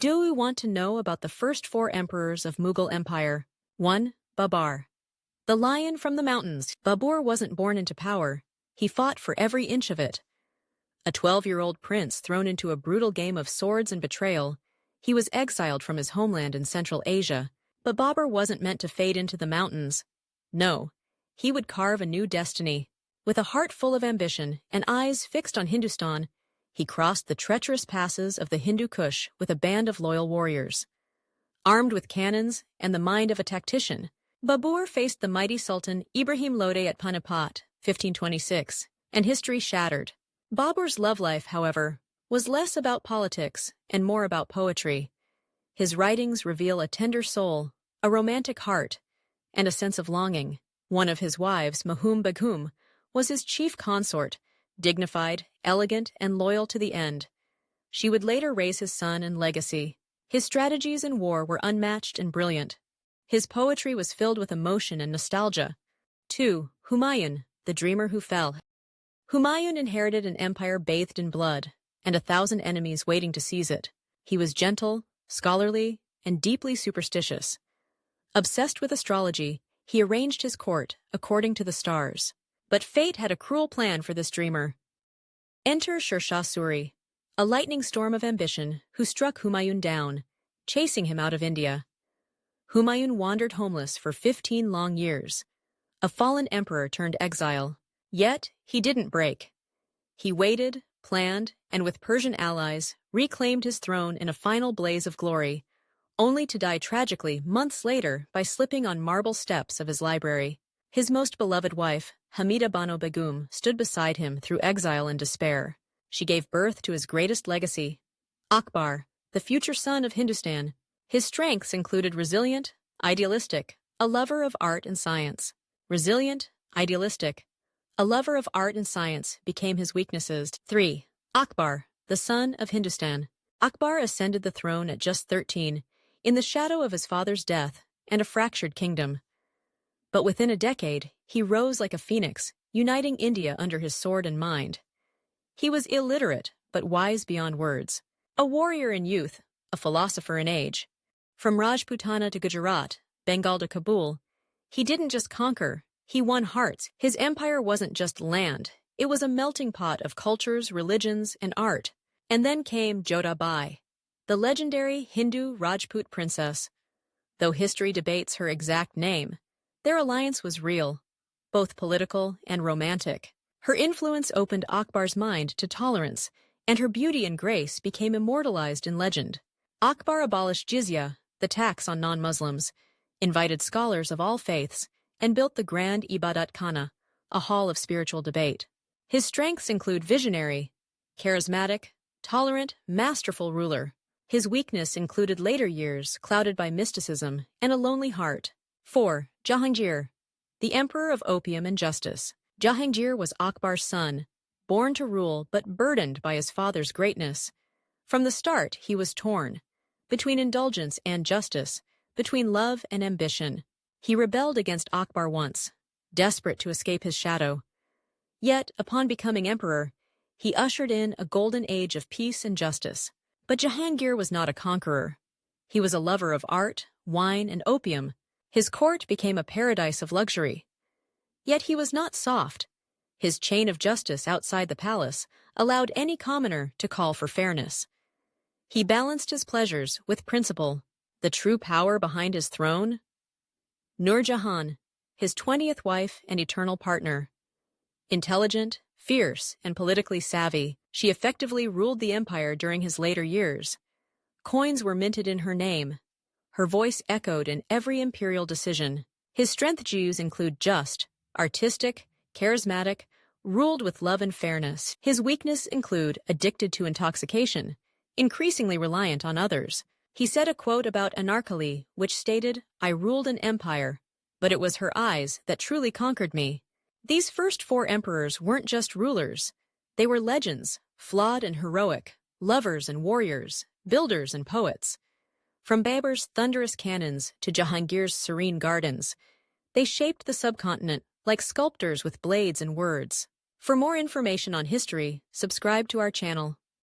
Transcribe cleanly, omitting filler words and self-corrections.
Do we want to know about the first four emperors of Mughal Empire? 1. Babur. The lion from the mountains. Babur wasn't born into power. He fought for every inch of it. A 12-year-old prince thrown into a brutal game of swords and betrayal, he was exiled from his homeland in Central Asia. But Babur wasn't meant to fade into the mountains. No, he would carve a new destiny. With a heart full of ambition and eyes fixed on Hindustan, he crossed the treacherous passes of the Hindu Kush with a band of loyal warriors. Armed with cannons and the mind of a tactician, Babur faced the mighty Sultan Ibrahim Lodi at Panipat, 1526, and history shattered. Babur's love life, however, was less about politics and more about poetry. His writings reveal a tender soul, a romantic heart, and a sense of longing. One of his wives, Mahum Begum, was his chief consort, dignified, elegant, and loyal to the end. She would later raise his son and legacy. His strategies in war were unmatched and brilliant. His poetry was filled with emotion and nostalgia. 2. Humayun, the dreamer who fell. Humayun inherited an empire bathed in blood, and 1,000 enemies waiting to seize it. He was gentle, scholarly, and deeply superstitious. Obsessed with astrology, he arranged his court according to the stars. But fate had a cruel plan for this dreamer. Enter Shah Suri, a lightning storm of ambition who struck Humayun down, chasing him out of India. Humayun wandered homeless for 15 long years. A fallen emperor turned exile. Yet, he didn't break. He waited, planned, and with Persian allies, reclaimed his throne in a final blaze of glory, only to die tragically months later by slipping on marble steps of his library. His most beloved wife, Hamida Bano Begum, stood beside him through exile and despair. She gave birth to his greatest legacy, Akbar, the future son of Hindustan. His strengths included resilient, idealistic, a lover of art and science. Resilient, idealistic, a lover of art and science became his weaknesses. 3. Akbar, the son of Hindustan. Akbar ascended the throne at just 13, in the shadow of his father's death and a fractured kingdom. But within a decade, he rose like a phoenix, uniting India under his sword and mind. He was illiterate, but wise beyond words. A warrior in youth, a philosopher in age. From Rajputana to Gujarat, Bengal to Kabul, he didn't just conquer, he won hearts. His empire wasn't just land, it was a melting pot of cultures, religions, and art. And then came Jodhabai, the legendary Hindu Rajput princess. Though history debates her exact name, their alliance was real, both political and romantic. Her influence opened Akbar's mind to tolerance, and her beauty and grace became immortalized in legend. Akbar abolished jizya, the tax on non-Muslims, invited scholars of all faiths, and built the Grand Ibadat Khana, a hall of spiritual debate. His strengths include visionary, charismatic, tolerant, masterful ruler. His weakness included later years clouded by mysticism and a lonely heart. 4. Jahangir, the emperor of opium and justice. Jahangir was Akbar's son, born to rule but burdened by his father's greatness. From the start, he was torn, between indulgence and justice, between love and ambition. He rebelled against Akbar once, desperate to escape his shadow. Yet, upon becoming emperor, he ushered in a golden age of peace and justice. But Jahangir was not a conqueror. He was a lover of art, wine, and opium. His court became a paradise of luxury. Yet he was not soft. His chain of justice outside the palace allowed any commoner to call for fairness. He balanced his pleasures with principle. The true power behind his throne? Nur Jahan, his 20th wife and eternal partner. Intelligent, fierce, and politically savvy, she effectively ruled the empire during his later years. Coins were minted in her name. Her voice echoed in every imperial decision. His strategies include just, artistic, charismatic, ruled with love and fairness. His weaknesses include addicted to intoxication, increasingly reliant on others. He said a quote about Anarkali, which stated, "I ruled an empire, but it was her eyes that truly conquered me." These first four emperors weren't just rulers. They were legends, flawed and heroic, lovers and warriors, builders and poets. From Babur's thunderous cannons to Jahangir's serene gardens, they shaped the subcontinent like sculptors with blades and words. For more information on history, subscribe to our channel.